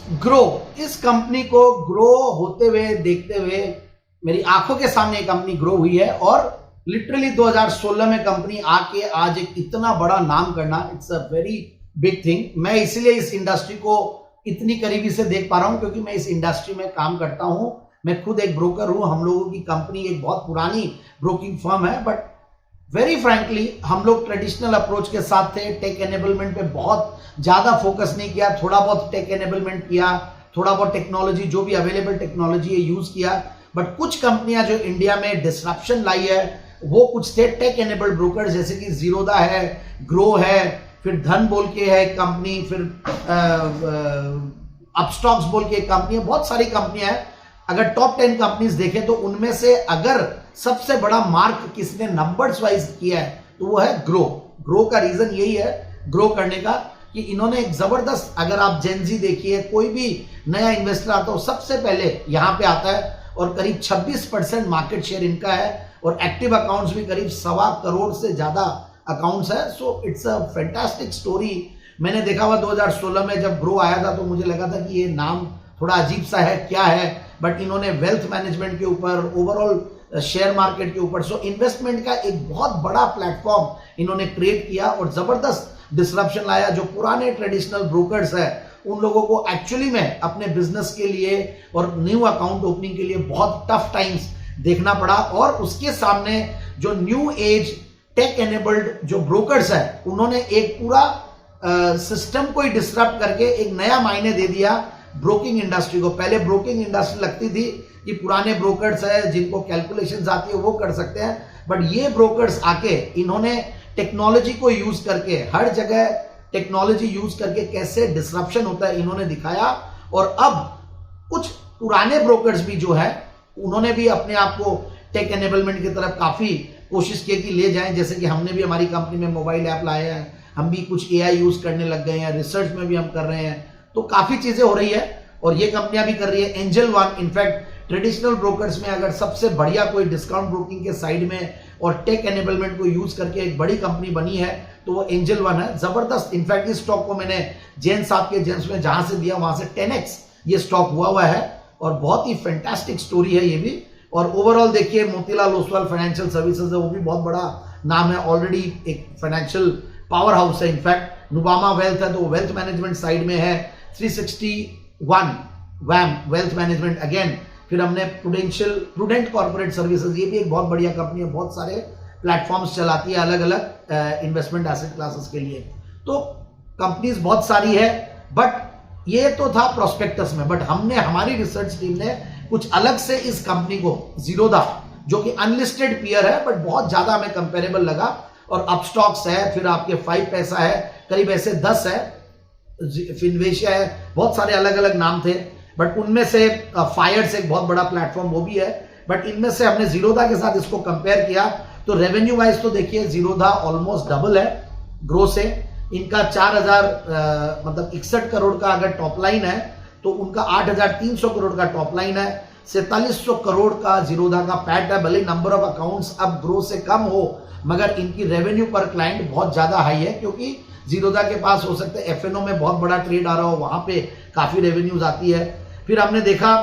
Grow, इस company को grow होते हुए देखते हुए मेरी आंखों के सामने ये कंपनी ग्रो हुई है और लिटरली 2016 में कंपनी आके आज एक इतना बड़ा नाम करना, it's a very big thing. मैं इसलिए इस इंडस्ट्री को इतनी करीबी से देख पा रहा हूं क्योंकि मैं इस इंडस्ट्री में काम करता हूं। मैं खुद एक ब्रोकर हूं। हम लोगों की कंपनी एक बहुत पुरानी ब्रोकिंग फर्म है, बट वेरी फ्रैंकली हम लोग ट्रेडिशनल अप्रोच के साथ थे। टेक एनेबलमेंट पे बहुत ज्यादा फोकस नहीं किया, थोड़ा बहुत टेक एनेबलमेंट किया, थोड़ा बहुत टेक्नोलॉजी जो भी अवेलेबल टेक्नोलॉजी है यूज किया। बट कुछ कंपनियां जो इंडिया में डिसरप्शन लाई है वो कुछ थे टेक एनेबल्ड ब्रोकर, जैसे कि जीरोदा है, ग्रो है, फिर धन बोल के है एक कंपनी, फिर अपस्टॉक्स बोल के एक कंपनी है। बहुत सारी कंपनियां हैं। अगर टॉप 10 कंपनीज देखें तो उनमें से अगर सबसे बड़ा मार्क किसने नंबर्स वाइज किया है तो वो है ग्रो। ग्रो का रीजन यही है ग्रो करने का कि इन्होंने एक जबरदस्त, अगर आप जेनजी देखिए, कोई भी नया इन्वेस्टर आता हो सबसे पहले यहां पे आता है और करीब 26% मार्केट शेयर इनका है और एक्टिव अकाउंट्स भी करीब 1.25 करोड़ से ज्यादा अकाउंट्स है। So it's a fantastic story. मैंने देखा हुआ 2016 में जब ग्रो आया था तो मुझे लगा था कि ये नाम थोड़ा अजीब सा है, क्या है, बट इन्होंने वेल्थ मैनेजमेंट के ऊपर, ओवरऑल शेयर मार्केट के ऊपर, सो इन्वेस्टमेंट का एक बहुत बड़ा प्लेटफॉर्म इन्होंने क्रिएट किया और जबरदस्त डिसरप्शन लाया। जो पुराने ट्रेडिशनल ब्रोकर्स है उन लोगों को एक्चुअली में अपने बिजनेस के लिए और न्यू अकाउंट ओपनिंग के लिए बहुत टफ टाइम्स देखना पड़ा और उसके सामने जो न्यू एज टेक एनेबल्ड जो ब्रोकर्स है उन्होंने एक पूरा सिस्टम को ही डिसरप्ट करके एक नया मायने दे दिया ब्रोकिंग इंडस्ट्री को। पहले ब्रोकिंग इंडस्ट्री लगती थी कि पुराने ब्रोकर्स है जिनको कैलकुलेशंस आती है वो कर सकते हैं, बट ये ब्रोकर्स आके इन्होंने टेक्नोलॉजी को यूज करके, हर जगह टेक्नोलॉजी यूज करके कैसे डिसरप्शन होता है इन्होंने दिखाया। और अब कुछ पुराने ब्रोकर्स भी जो है उन्होंने भी अपने आप को टेक एनेबलमेंट की तरफ काफी कोशिश की कि ले जाएं। जैसे कि हमने भी हमारी कंपनी में मोबाइल ऐप लाए हैं, हम भी कुछ एआई यूज करने लग गए हैं, रिसर्च में भी हम कर रहे हैं, तो काफी चीजें हो रही है और ये कंपनियां भी कर रही है। Angel one, in fact traditional brokers में अगर सबसे बढ़िया कोई डिस्काउंट ब्रोकिंग के साइड में और टेक एनेबलमेंट को यूज करके एक बड़ी कंपनी बनी है तो वो एंजल वन है। जबरदस्त। इनफैक्ट इस स्टॉक को मैंने जैन साहब के जेम्स में जहां से दिया वहां से 10x ये स्टॉक हुआ है और बहुत ही फैंटास्टिक स्टोरी है ये भी। और ओवरऑल देखिए मोतीलाल ओसवाल फाइनेंशियल सर्विसेज है, वो भी बहुत बड़ा नाम है, ऑलरेडी एक फाइनेंशियल पावर हाउस है। इनफैक्ट नुबामा वेल्थ है तो वेल्थ मैनेजमेंट साइड में है। 361 वैम वेल्थ मैनेजमेंट अगेन। फिर हमने प्रूडेंट कॉर्पोरेट सर्विसेज, ये भी एक बहुत बढ़िया कंपनी है, बहुत सारे प्लेटफॉर्म्स चलाती है अलग अलग इन्वेस्टमेंट एसेट क्लासेस के लिए। तो कंपनीज बहुत सारी है, बट ये तो था प्रोस्पेक्टस में, बट हमने, हमारी रिसर्च टीम ने कुछ अलग से इस कंपनी को, जीरोदा जो कि अनलिस्टेड पीयर है बट बहुत ज्यादा हमें कंपेरेबल लगा, और अपस्टॉक्स है, फिर आपके 5 पैसा है, करीब ऐसे 10 है, फिनवेशिया है, बहुत सारे अलग अलग नाम थे, बट उनमें से फायर्स एक बहुत बड़ा प्लेटफॉर्म वो भी है। बट इनमें से हमने जीरोदा के साथ इसको कंपेयर किया तो रेवेन्यू वाइज तो देखिए जीरोदा ऑलमोस्ट डबल है ग्रो से। इनका 4000 मतलब 61 करोड़ का अगर टॉप लाइन है तो उनका 8300 करोड़ का टॉप लाइन है। 4700 करोड़ का जीरोदा का पैट है। भले नंबर ऑफ अकाउंट्स अब ग्रो से कम हो मगर इनकी रेवेन्यू पर क्लाइंट बहुत ज्यादा हाई है, क्योंकि जीरोदा के पास हो सकता है एफएनओ में बहुत बड़ा ट्रेड आ रहा हो, वहां पे काफी रेवेन्यूज आती है। फिर हमने देखा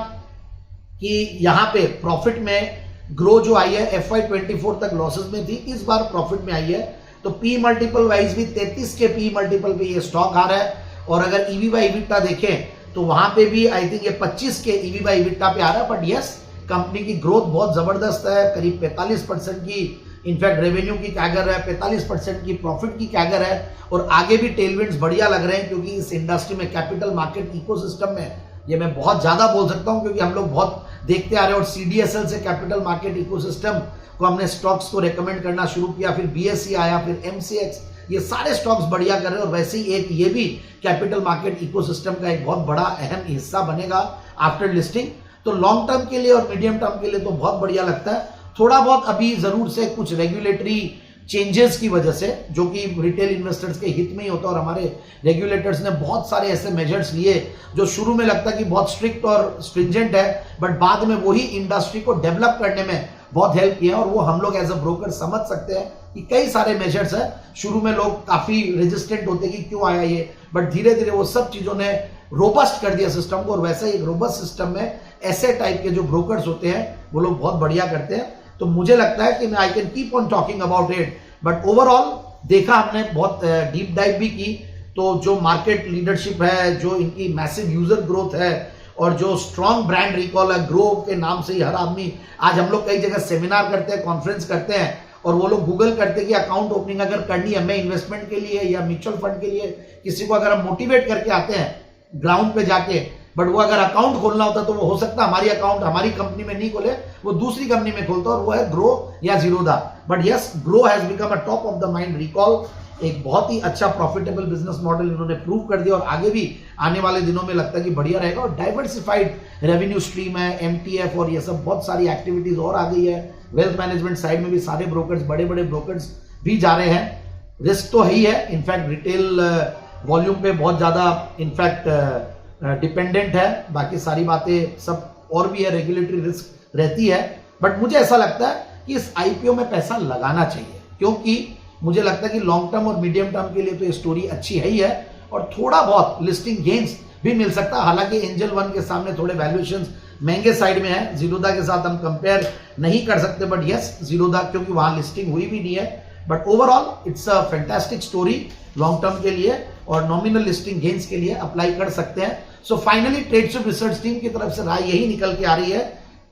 कि यहाँ पे प्रॉफिट में ग्रो जो आई है FY24 तक लॉसेस में थी, इस बार प्रॉफिट में आई है। तो पी मल्टीपल वाइज भी 33 के पी मल्टीपल पे ये स्टॉक आ रहा है। और अगर ईवी बाई इबिटा देखें तो वहां पे भी आई थिंक ये 25 के ईवी बाई इबिटा पे आ रहा है। बट यस, कंपनी की ग्रोथ बहुत जबरदस्त है, करीब 45% की इनफैक्ट रेवेन्यू की कैगर है, 45% की प्रॉफिट की कैगर है। और आगे भी टेलविंड्स बढ़िया लग रहे हैं, क्योंकि इस इंडस्ट्री में, कैपिटल मार्केट इकोसिस्टम में, ये मैं बहुत ज्यादा बोल सकता हूं क्योंकि हम लोग बहुत देखते आ रहे हैं। और CDSL से कैपिटल मार्केट इकोसिस्टम को हमने स्टॉक्स को रेकमेंड करना शुरू किया, फिर BSE आया, फिर MCX, ये सारे स्टॉक्स बढ़िया कर रहे हैं। और वैसे ही एक ये भी कैपिटल मार्केट इकोसिस्टम का एक बहुत बड़ा अहम हिस्सा बनेगा आफ्टर लिस्टिंग। तो लॉन्ग टर्म के लिए और मीडियम टर्म के लिए तो बहुत बढ़िया लगता है। थोड़ा बहुत अभी जरूर से कुछ रेगुलेटरी चेंजेस की वजह से, जो कि रिटेल इन्वेस्टर्स के हित में ही होता है, और हमारे रेगुलेटर्स ने बहुत सारे ऐसे मेजर्स लिए जो शुरू में लगता कि बहुत स्ट्रिक्ट और स्ट्रिंजेंट है, बट बाद में वही इंडस्ट्री को डेवलप करने में बहुत हेल्प किया। और वो हम लोग एज अ ब्रोकर समझ सकते हैं कि कई सारे मेजर्स है। शुरू में लोग काफी रेजिस्टेंट होते कि क्यों आया ये, बट धीरे धीरे वो सब चीजों ने रोबस्ट कर दिया सिस्टम को, और वैसे ही एक रोबस्ट सिस्टम में ऐसे टाइप के जो ब्रोकर्स होते हैं वो लोग बहुत बढ़िया करते हैं। तो मुझे लगता है कि मैं I can keep on talking about it, but overall देखा हमने, बहुत डीप डाइव भी की, तो जो मार्केट लीडरशिप है, जो इनकी मैसिव यूजर ग्रोथ है, और जो स्ट्रॉन्ग ब्रांड रिकॉल है, ग्रो के नाम से ही हर आदमी, आज हम लोग कई जगह सेमिनार करते हैं, कॉन्फ्रेंस करते हैं, और वो लोग गूगल करते हैं कि अकाउंट ओपनिंग अगर करनी है, मैं इन्वेस्टमेंट के लिए या म्यूचुअल फंड के लिए किसी को अगर हम मोटिवेट करके आते हैं ग्राउंड पे जाके, बट वो अगर अकाउंट खोलना होता तो वो हो सकता है हमारी अकाउंट हमारी कंपनी में नहीं खोले, वो दूसरी कंपनी में खोलता, और वो है ग्रो या Zerodha. But yes, grow has become a top of the mind recall, एक बहुत ही अच्छा प्रॉफिटेबल बिजनेस मॉडल इन्होंने प्रूव कर दिया, और आगे भी आने वाले दिनों में लगता है कि बढ़िया रहेगा। और डाइवर्सिफाइड रेवेन्यू स्ट्रीम है, एमटीएफ और ये सब बहुत सारी एक्टिविटीज और आ गई है। वेल्थ मैनेजमेंट साइड में भी सारे ब्रोकर्स, बड़े बड़े ब्रोकर्स भी जा रहे हैं। रिस्क तो है ही है, इनफैक्ट रिटेल वॉल्यूम पे बहुत ज्यादा इनफैक्ट डिपेंडेंट है, बाकी सारी बातें सब और भी है, रेगुलेटरी रिस्क रहती है। बट मुझे ऐसा लगता है कि इस आईपीओ में पैसा लगाना चाहिए, क्योंकि मुझे लगता है कि लॉन्ग टर्म और मीडियम टर्म के लिए तो ये स्टोरी अच्छी है ही है, और थोड़ा बहुत लिस्टिंग गेन्स भी मिल सकता है। हालांकि एंजल वन के सामने थोड़े वैल्यूएशंस महंगे साइड में है, जीरोधा के साथ हम कंपेयर नहीं कर सकते, बट यस, जीरोधा क्योंकि वहां लिस्टिंग हुई भी नहीं है। But overall it's a fantastic story long term के लिए, और नॉमिनल लिस्टिंग गेन्स के लिए अप्लाई कर सकते हैं। सो फाइनली ट्रेडशिप रिसर्च टीम की तरफ से राय यही निकल के आ रही है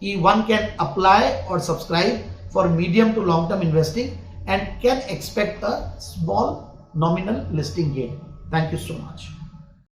कि वन कैन अप्लाई और subscribe for medium to long term investing and can expect a small nominal listing gain. Thank you so much.